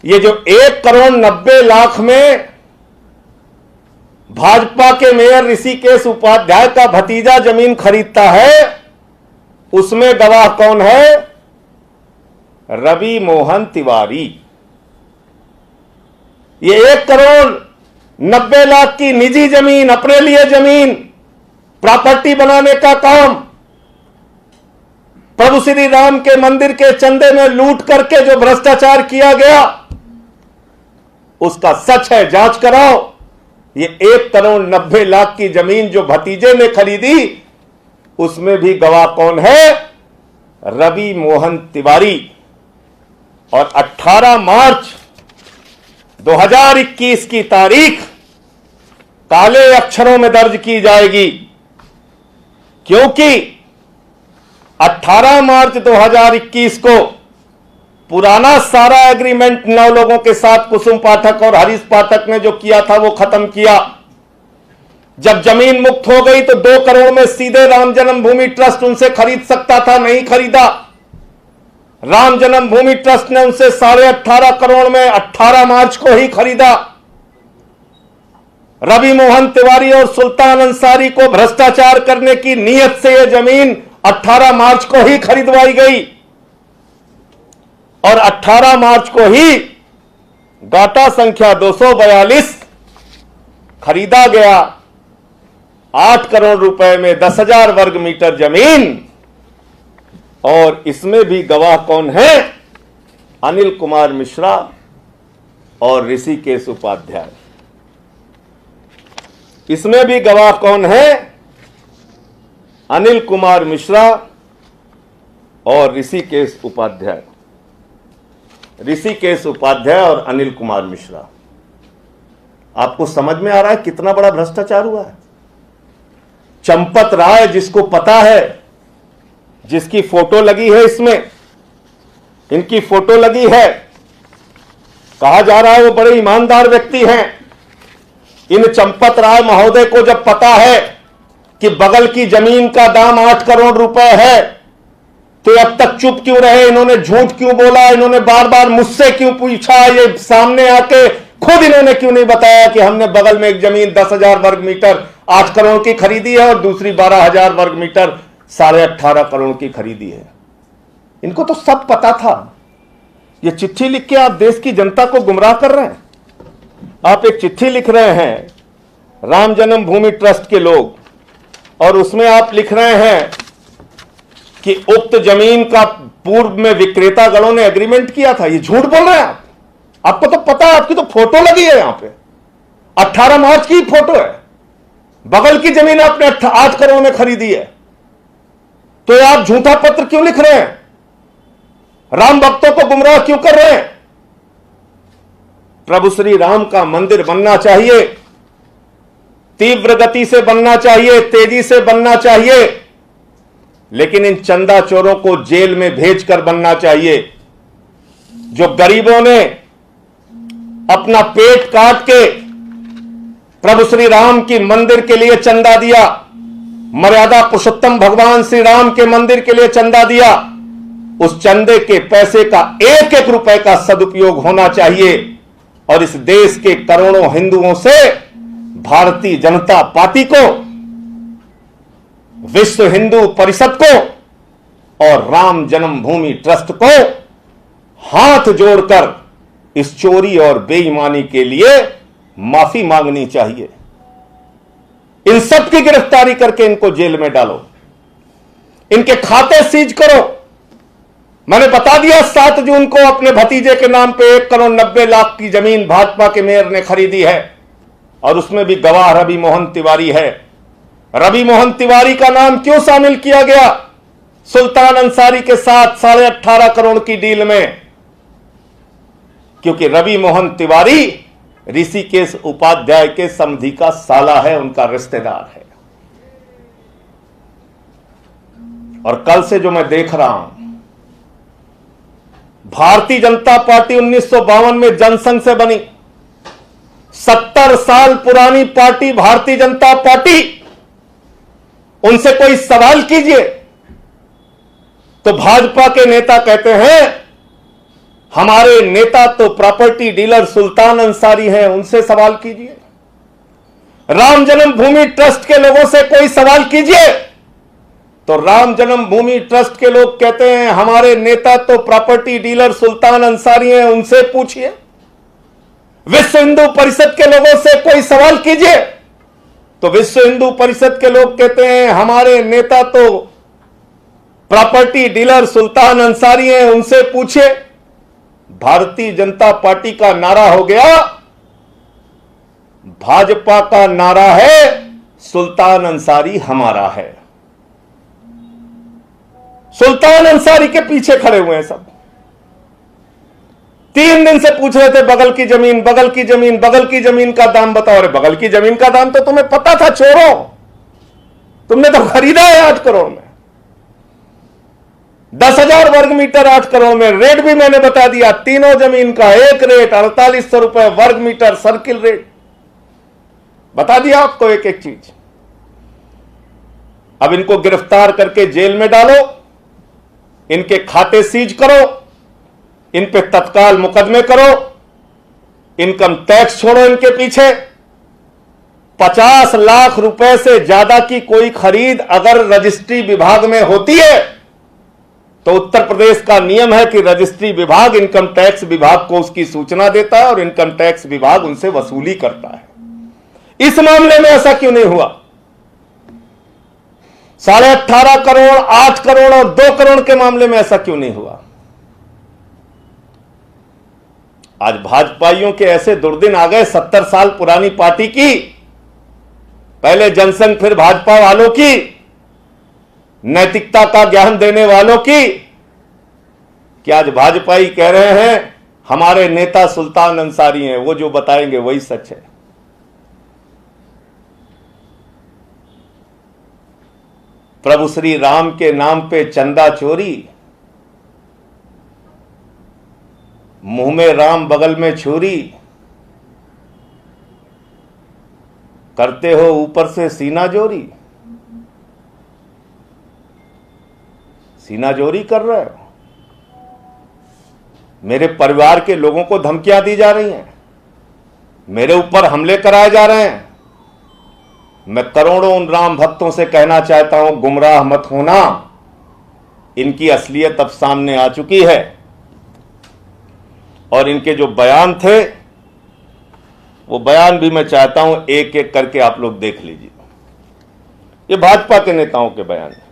ये जो 1,90,00,000 में भाजपा के मेयर ऋषिकेश उपाध्याय का भतीजा जमीन खरीदता है, उसमें गवाह कौन है? रवि मोहन तिवारी। ये 1,90,00,000 की निजी जमीन, अपने लिए जमीन, प्रॉपर्टी बनाने का काम प्रभु श्री राम के मंदिर के चंदे में लूट करके जो भ्रष्टाचार किया गया, उसका सच है, जांच कराओ। ये 1,90,00,000 की जमीन जो भतीजे ने खरीदी, उसमें भी गवाह कौन है? रवि मोहन तिवारी। और 18 मार्च 2021 की तारीख काले अक्षरों में दर्ज की जाएगी, क्योंकि 18 मार्च 2021 को पुराना सारा एग्रीमेंट 9 लोगों के साथ कुसुम पाठक और हरीश पाठक ने जो किया था वो खत्म किया। जब जमीन मुक्त हो गई तो 2 करोड़ में सीधे राम जन्मभूमि ट्रस्ट उनसे खरीद सकता था, नहीं खरीदा। राम जन्मभूमि ट्रस्ट ने उनसे 18.5 करोड़ में 18 मार्च को ही खरीदा। रवि मोहन तिवारी और सुल्तान अंसारी को भ्रष्टाचार करने की नीयत से यह जमीन 18 मार्च को ही खरीदवाई गई और 18 मार्च को ही गाटा संख्या 242 खरीदा गया। 8 करोड़ रुपए में 10,000 वर्ग मीटर जमीन। और इसमें भी गवाह कौन है? अनिल कुमार मिश्रा और ऋषिकेश उपाध्याय। इसमें भी गवाह कौन है? अनिल कुमार मिश्रा और ऋषिकेश उपाध्याय। ऋषिकेश उपाध्याय और अनिल कुमार मिश्रा। आपको समझ में आ रहा है कितना बड़ा भ्रष्टाचार हुआ है? चंपत राय, जिसको पता है, जिसकी फोटो लगी है, इसमें इनकी फोटो लगी है, कहा जा रहा है वो बड़े ईमानदार व्यक्ति हैं। इन चंपत राय महोदय को जब पता है कि बगल की जमीन का दाम 8 करोड़ रुपए है, तो अब तक चुप क्यों रहे? इन्होंने झूठ क्यों बोला? इन्होंने बार बार मुझसे क्यों पूछा? ये सामने आके खुद इन्होंने क्यों नहीं बताया कि हमने बगल में एक जमीन 10,000 वर्ग मीटर 8 करोड़ की खरीदी है और दूसरी 12,000 वर्ग मीटर 18.5 करोड़ की खरीदी है? इनको तो सब पता था। ये चिट्ठी लिख के आप देश की जनता को गुमराह कर रहे हैं। आप एक चिट्ठी लिख रहे हैं राम जन्मभूमि ट्रस्ट के लोग, और उसमें आप लिख रहे हैं कि उक्त जमीन का पूर्व में विक्रेता गणों ने एग्रीमेंट किया था। ये झूठ बोल रहे हैं आप। आपको तो पता है, आपकी तो फोटो लगी है यहां पे, 18 मार्च की फोटो है। बगल की जमीन आपने 8 करोड़ में खरीदी है, तो आप झूठा पत्र क्यों लिख रहे हैं? राम भक्तों को गुमराह क्यों कर रहे हैं? प्रभु श्री राम का मंदिर बनना चाहिए, तीव्र गति से बनना चाहिए, तेजी से बनना चाहिए, लेकिन इन चंदा चोरों को जेल में भेजकर बनना चाहिए। जो गरीबों ने अपना पेट काट के प्रभु श्री राम की मंदिर के लिए चंदा दिया, मर्यादा पुरुषोत्तम भगवान श्री राम के मंदिर के लिए चंदा दिया, उस चंदे के पैसे का 1-1 रुपए का सदुपयोग होना चाहिए। और इस देश के करोड़ों हिंदुओं से भारतीय जनता पार्टी को, विश्व हिंदू परिषद को और राम जन्मभूमि ट्रस्ट को हाथ जोड़कर इस चोरी और बेईमानी के लिए माफी मांगनी चाहिए। इन सब की गिरफ्तारी करके इनको जेल में डालो, इनके खाते सीज करो। मैंने बता दिया 7 जून को अपने भतीजे के नाम पे 1,90,00,000 की जमीन भाजपा के मेयर ने खरीदी है, और उसमें भी गवाह रवि मोहन तिवारी है। रवि मोहन तिवारी का नाम क्यों शामिल किया गया सुल्तान अंसारी के साथ 18.5 करोड़ की डील में? क्योंकि रवि मोहन तिवारी ऋषिकेश उपाध्याय के समधी का साला है, उनका रिश्तेदार है। और कल से जो मैं देख रहा हूं, भारतीय जनता पार्टी 1952 में जनसंघ से बनी, 70 साल पुरानी पार्टी भारतीय जनता पार्टी। उनसे कोई सवाल कीजिए तो भाजपा के नेता कहते हैं हमारे नेता तो प्रॉपर्टी डीलर सुल्तान अंसारी हैं, उनसे सवाल कीजिए। राम जन्मभूमि ट्रस्ट के लोगों से कोई सवाल कीजिए तो राम जन्मभूमि ट्रस्ट के लोग कहते हैं हमारे नेता तो प्रॉपर्टी डीलर सुल्तान अंसारी हैं, उनसे पूछिए। विश्व हिंदू परिषद के लोगों से कोई सवाल कीजिए तो विश्व हिंदू परिषद के लोग कहते हैं हमारे नेता तो प्रॉपर्टी डीलर सुल्तान अंसारी हैं, उनसे पूछिए। भारतीय जनता पार्टी का नारा हो गया, भाजपा का नारा है सुल्तान अंसारी हमारा है। सुल्तान अंसारी के पीछे खड़े हुए हैं सब। 3 दिन से पूछ रहे थे बगल की जमीन, बगल की जमीन, बगल की जमीन का दाम बताओ। अरे बगल की जमीन का दाम तो तुम्हें पता था चोरों, तुमने तो खरीदा है 8 करोड़ में। 10,000 वर्ग मीटर 8 करोड़ में। रेट भी मैंने बता दिया, तीनों जमीन का एक रेट 4800 रुपए वर्ग मीटर सर्किल रेट बता दिया आपको, एक एक चीज। अब इनको गिरफ्तार करके जेल में डालो, इनके खाते सीज करो, इन पे तत्काल मुकदमे करो, इनकम टैक्स छोड़ो इनके पीछे। 50 लाख रुपए से ज्यादा की कोई खरीद अगर रजिस्ट्री विभाग में होती है तो उत्तर प्रदेश का नियम है कि रजिस्ट्री विभाग इनकम टैक्स विभाग को उसकी सूचना देता है और इनकम टैक्स विभाग उनसे वसूली करता है। इस मामले में ऐसा क्यों नहीं हुआ? 18.5 करोड़, 8 करोड़ और 2 करोड़ के मामले में ऐसा क्यों नहीं हुआ? आज भाजपाइयों के ऐसे दुर्दिन आ गए, 70 साल पुरानी पार्टी की, पहले जनसंघ फिर भाजपा वालों की, नैतिकता का ज्ञान देने वालों की, कि आज भाजपाई कह रहे हैं हमारे नेता सुल्तान अंसारी हैं, वो जो बताएंगे वही सच है। प्रभु श्री राम के नाम पे चंदा चोरी, मुंह में राम बगल में छुरी, करते हो ऊपर से सीना जोरी। सीना जोरी कर रहे हो, मेरे परिवार के लोगों को धमकियां दी जा रही हैं, मेरे ऊपर हमले कराए जा रहे हैं। मैं करोड़ों उन राम भक्तों से कहना चाहता हूं, गुमराह मत होना, इनकी असलियत अब सामने आ चुकी है। और इनके जो बयान थे, वो बयान भी मैं चाहता हूं एक एक करके आप लोग देख लीजिए। ये भाजपा के नेताओं के बयान है,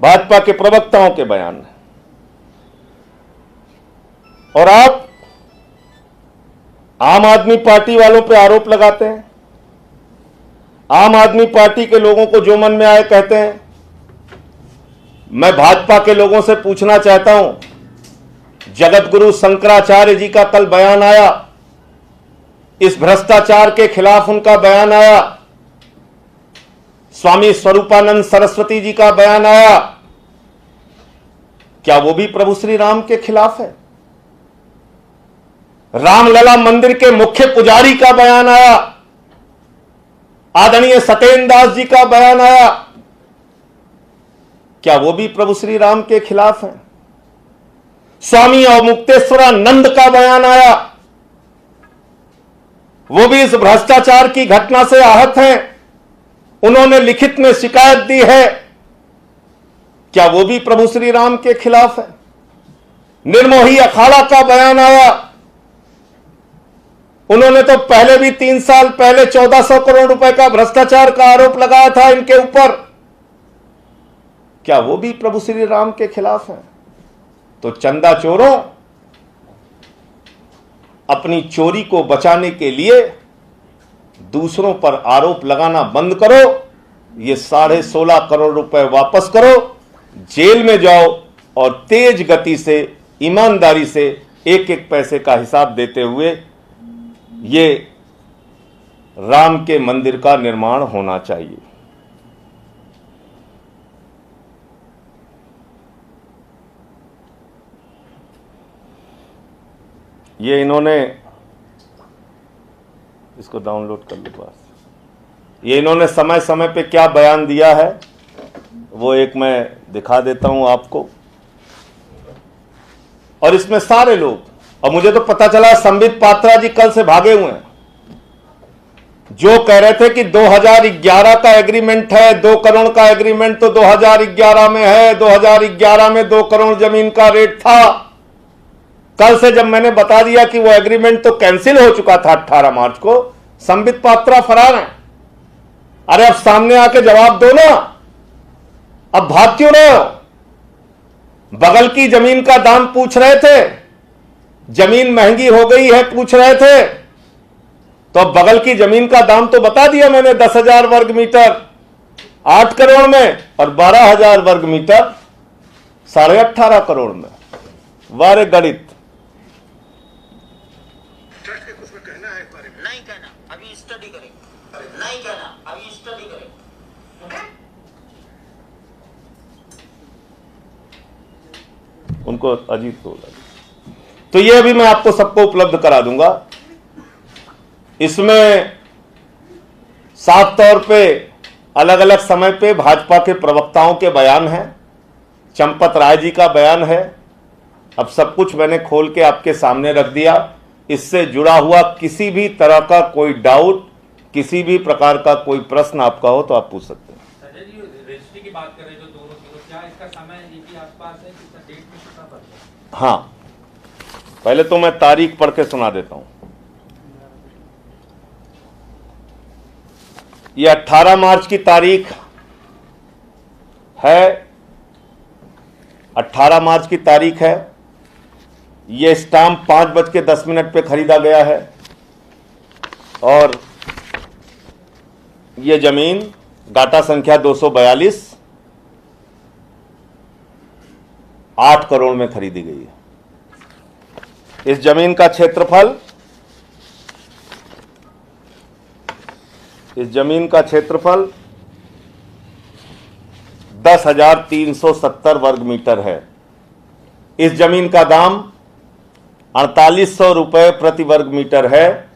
भाजपा के प्रवक्ताओं के बयान है। और आप आम आदमी पार्टी वालों पे आरोप लगाते हैं, आम आदमी पार्टी के लोगों को जो मन में आए कहते हैं। मैं भाजपा के लोगों से पूछना चाहता हूं, जगत गुरु शंकराचार्य जी का कल बयान आया, इस भ्रष्टाचार के खिलाफ उनका बयान आया, स्वामी स्वरूपानंद सरस्वती जी का बयान आया, क्या वो भी प्रभु श्री राम के खिलाफ है? रामलला मंदिर के मुख्य पुजारी का बयान आया, आदरणीय सत्येंद्र दास जी का बयान आया, क्या वो भी प्रभु श्री राम के खिलाफ है? स्वामी अवमुक्तेश्वरानंद का बयान आया, वो भी इस भ्रष्टाचार की घटना से आहत हैं, उन्होंने लिखित में शिकायत दी है, क्या वो भी प्रभु श्री राम के खिलाफ है? निर्मोही अखाड़ा का बयान आया, उन्होंने तो पहले भी 3 साल पहले 1400 करोड़ रुपए का भ्रष्टाचार का आरोप लगाया था इनके ऊपर, क्या वो भी प्रभु श्री राम के खिलाफ है? तो चंदा चोरों, अपनी चोरी को बचाने के लिए दूसरों पर आरोप लगाना बंद करो, ये 16.5 करोड़ रुपए वापस करो, जेल में जाओ और तेज गति से ईमानदारी से एक एक पैसे का हिसाब देते हुए ये राम के मंदिर का निर्माण होना चाहिए। ये इन्होंने, इसको डाउनलोड कर लो पास, ये इन्होंने समय समय पे क्या बयान दिया है वो एक मैं दिखा देता हूं आपको। और इसमें सारे लोग, और मुझे तो पता चला संबित पात्रा जी कल से भागे हुए हैं, जो कह रहे थे कि 2011 का एग्रीमेंट है, 2 करोड़ का एग्रीमेंट तो 2011 में है, 2011 में 2 करोड़ जमीन का रेट था। कल से जब मैंने बता दिया कि वो एग्रीमेंट तो कैंसिल हो चुका था 18 मार्च को, संबित पात्रा फरार हैं। अरे अब सामने आके जवाब दो ना, अब भाग क्यों रहे हो? बगल की जमीन का दाम पूछ रहे थे, जमीन महंगी हो गई है पूछ रहे थे, तो अब बगल की जमीन का दाम तो बता दिया मैंने, 10,000 वर्ग मीटर 8 करोड़ में और 12,000 वर्ग मीटर 18.5 करोड़ में। वारे गणित उसमें कहना है इस बारे में? नहीं कहना, अभी स्टडी करेंगे। नहीं कहना, अभी स्टडी करेंगे। उनको अजीत को तो ये अभी मैं आपको सबको उपलब्ध करा दूंगा। इसमें साफ तौर पे अलग अलग समय पे भाजपा के प्रवक्ताओं के बयान हैं, चंपत राय जी का बयान है। अब सब कुछ मैंने खोल के आपके सामने रख दिया। इससे जुड़ा हुआ किसी भी तरह का कोई डाउट, किसी भी प्रकार का कोई प्रश्न आपका हो तो आप पूछ सकते हैं। संजय जी, रजिस्ट्री की बात कर रहे हैं जो दोनों की, तो क्या इसका समय एक ही आसपास है, कितना डेट में कितना पड़ता है? हाँ, पहले तो मैं तारीख पढ़ के सुना देता हूं। ये 18 मार्च की तारीख है, 18 मार्च की तारीख है। ये स्टाम्प 5:10 पे खरीदा गया है और ये जमीन गाटा संख्या 242 8 करोड़ में खरीदी गई है। इस जमीन का क्षेत्रफल, इस जमीन का क्षेत्रफल 10,370 वर्ग मीटर है। इस जमीन का दाम 4800 रुपए प्रति वर्ग मीटर है।